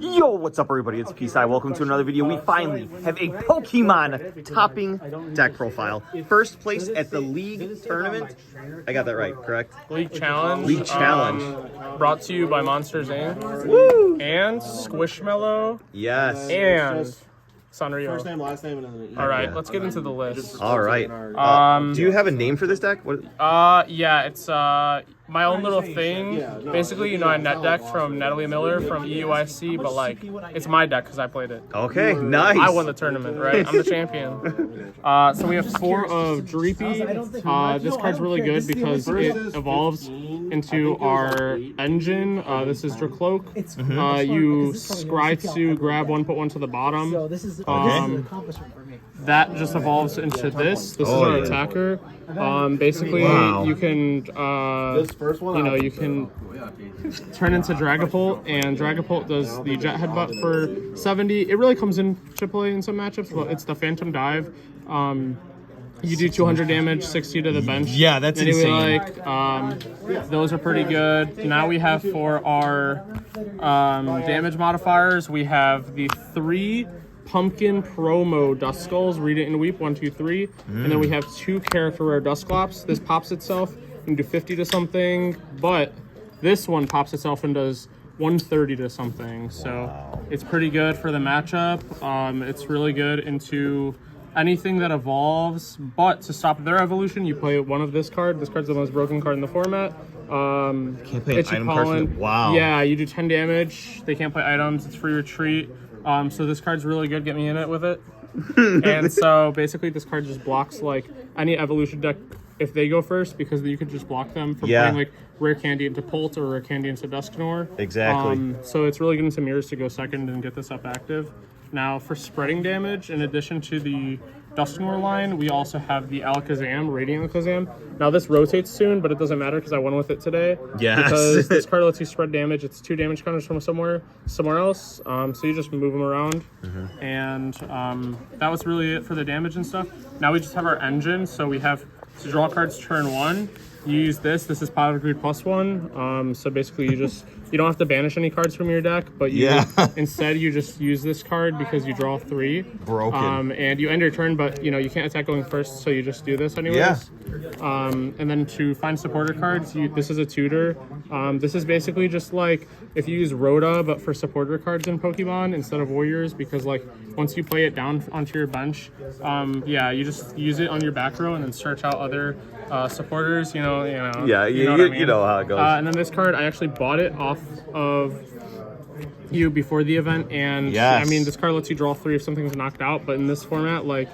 Yo, what's up everybody? It's Peace. Welcome to another video. We finally have a Pokemon topping deck profile. First place at the League tournament. I got that right, correct? League Challenge. League Challenge. Brought to you by Monsters Inc. Woo! And Squishmallow. Yes. And Sanrio. First name, last name, and then All right, let's get into the list. All right. Do you have a name for this deck? What? Yeah, it's my own little thing. Basically, you know, I net deck from Natalie Miller from EUIC, but like, it's my deck because I played it. Okay, nice. I won the tournament, right? I'm the champion. So we have 4 of Dreepy. This card's really good because it evolves into our engine. This is Dracloak. You scry to grab 1, put 1 to the bottom. That just evolves into this. This is our attacker. Basically, you can, you can turn into Dragapult, and Dragapult does the Jet Headbutt for 70. It really comes in AAA in some matchups, but it's the Phantom Dive. You do 200 damage, 60 to the bench. Yeah, that's insane. Those are pretty good. Now we have for our damage modifiers, we have the 3 Pumpkin Promo Dust Skulls, Read It and Weep, 1, 2, 3. And then we have 2 character rare Dusclops. This pops itself and do 50 to something, but this one pops itself and does 130 to something. So it's pretty good for the matchup. It's really good into anything that evolves, but to stop their evolution, you play 1 of this card. This card's the most broken card in the format. Can't play an item card. Wow. Yeah, you do 10 damage. They can't play items. It's free retreat. So this card's really good. Get me in it with it. And so basically this card just blocks like any evolution deck if they go first, because you could just block them from playing like Rare Candy into Pult or Rare Candy into Dusknoir. Exactly. So it's really good into Mirrors to go second and get this up active. Now for spreading damage, in addition to the Dusknoir line, we also have the Alakazam, Radiant Alakazam. Now this rotates soon, but it doesn't matter because I won with it today. Yes. Because this card lets you spread damage. It's 2 damage counters from somewhere else. So you just move them around. And that was really it for the damage and stuff. Now we just have our engine. So we have to draw cards turn 1. You use this. This is Pot of Greed +1. So basically you don't have to banish any cards from your deck, but instead you just use this card because you draw 3. Broken. And you end your turn, but you can't attack going first, so you just do this anyways. And then to find supporter cards, this is a tutor. This is basically just like if you use Rhoda, but for supporter cards in Pokemon instead of Warriors, because like once you play it down onto your bench, you just use it on your back row and then search out other supporters. You know how it goes. And then this card, I actually bought it off of you before the event, and I mean this card lets you draw 3 if something's knocked out, but in this format, like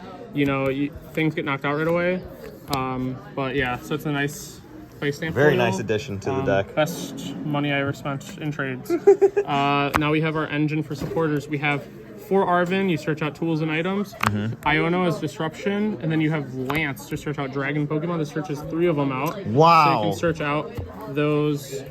things get knocked out right away. But yeah, so it's a nice play stamp. Very nice addition to the deck. Best money I ever spent in trades. Now we have our engine for supporters. We have for Arvin, you search out tools and items. Iono is disruption, and then you have Lance to search out dragon Pokemon. This searches 3 of them out. Wow. So you can search out those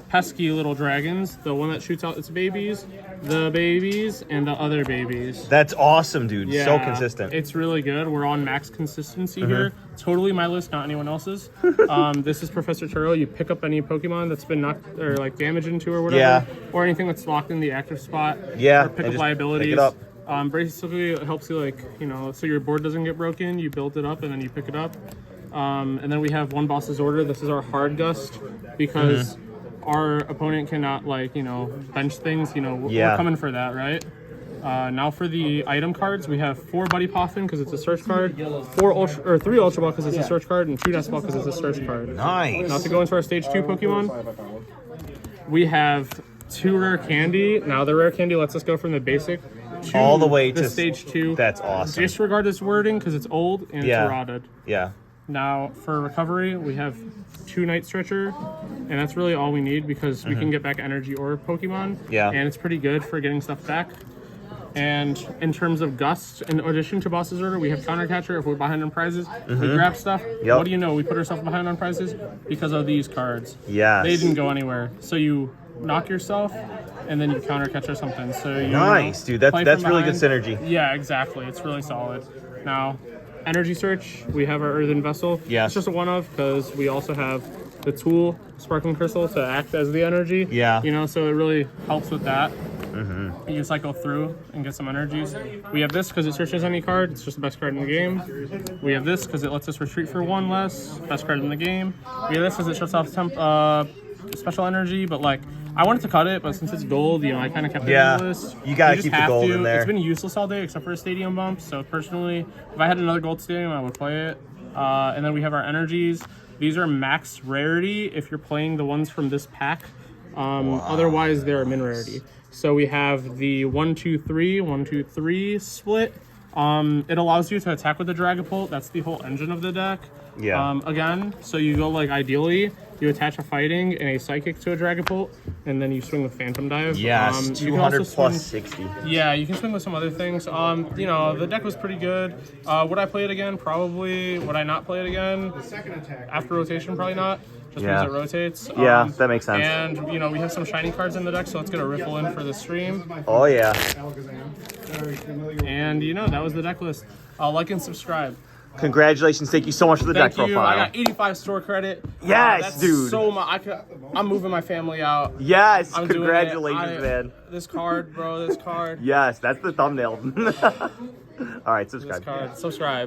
pesky little dragons, the one that shoots out its babies, the babies, and the other babies. That's awesome, dude. Yeah, so consistent. It's really good. We're on max consistency here. Totally my list, not anyone else's. This is Professor Turo. You pick up any Pokemon that's been knocked or like damaged into or whatever, or anything that's locked in the active spot. Or pick up liabilities. Pick it up. Basically, it helps you so your board doesn't get broken. You build it up and then you pick it up. And then we have 1 boss's order. This is our hard gust because our opponent cannot bench things. We're coming for that, right? Now for the item cards, we have 4 Buddy Poffin because it's a search card, 3 Ultra Ball because it's a search card, and 2 Nest Ball because it's a search card. Nice. Now to go into our stage 2 Pokemon, we have 2 Rare Candy. Now the Rare Candy lets us go from the basic to all the way to stage 2. That's awesome. Disregard this wording because it's old and it's rotted. Yeah. Now for recovery, we have 2 Night Stretcher, and that's really all we need because we can get back energy or Pokemon. Yeah. And it's pretty good for getting stuff back. And in terms of Gust, in addition to Boss's Order, we have Counter Catcher. If we're behind on prizes, we grab stuff. What do you know? We put ourselves behind on prizes because of these cards. Yeah. They didn't go anywhere. So you knock yourself, and then you Counter Catch or something. So you dude. That's really good synergy. Yeah, exactly. It's really solid. Now, Energy Search, we have our Earthen Vessel. It's just a one-of because we also have the tool, Sparkling Crystal, to act as the energy. Yeah. You know, so it really helps with that. You can cycle through and get some energies. We have this because it searches any card. It's just the best card in the game. We have this because it lets us retreat for 1 less. Best card in the game. We have this because it shuts off special energy, but like I wanted to cut it, but since it's gold, you know, I kind of kept it in the list. You gotta just keep the have gold to. in there. It's been useless all day except for a stadium bump. So personally, if I had another gold stadium, I would play it. And then we have our energies. These are max rarity if you're playing the ones from this pack. Otherwise, they're a min rarity. So we have the 1-2-3, 1-2-3 split. It allows you to attack with the dragapult. That's the whole engine of the deck. Yeah. Again, so you go like ideally, you attach a fighting and a psychic to a dragapult, and then you swing with phantom dive. Yes, you can also 200 plus swing, 60. Yeah, you can swing with some other things. You know, the deck was pretty good. Would I play it again? Probably. Would I not play it again? After rotation, probably not. Just because it rotates. Yeah, that makes sense. And, you know, we have some shiny cards in the deck, so let's get a riffle in for the stream. Oh, yeah. And, you know, that was the deck list. Like and subscribe. Congratulations. Thank you so much for the deck Thank you. profile. I got 85 store credit. Yes, that's dude. So much. I'm moving my family out. Yes, I'm congratulations, man. This card, bro. This card. Yes, that's the thumbnail. All right, subscribe. This card. Subscribe.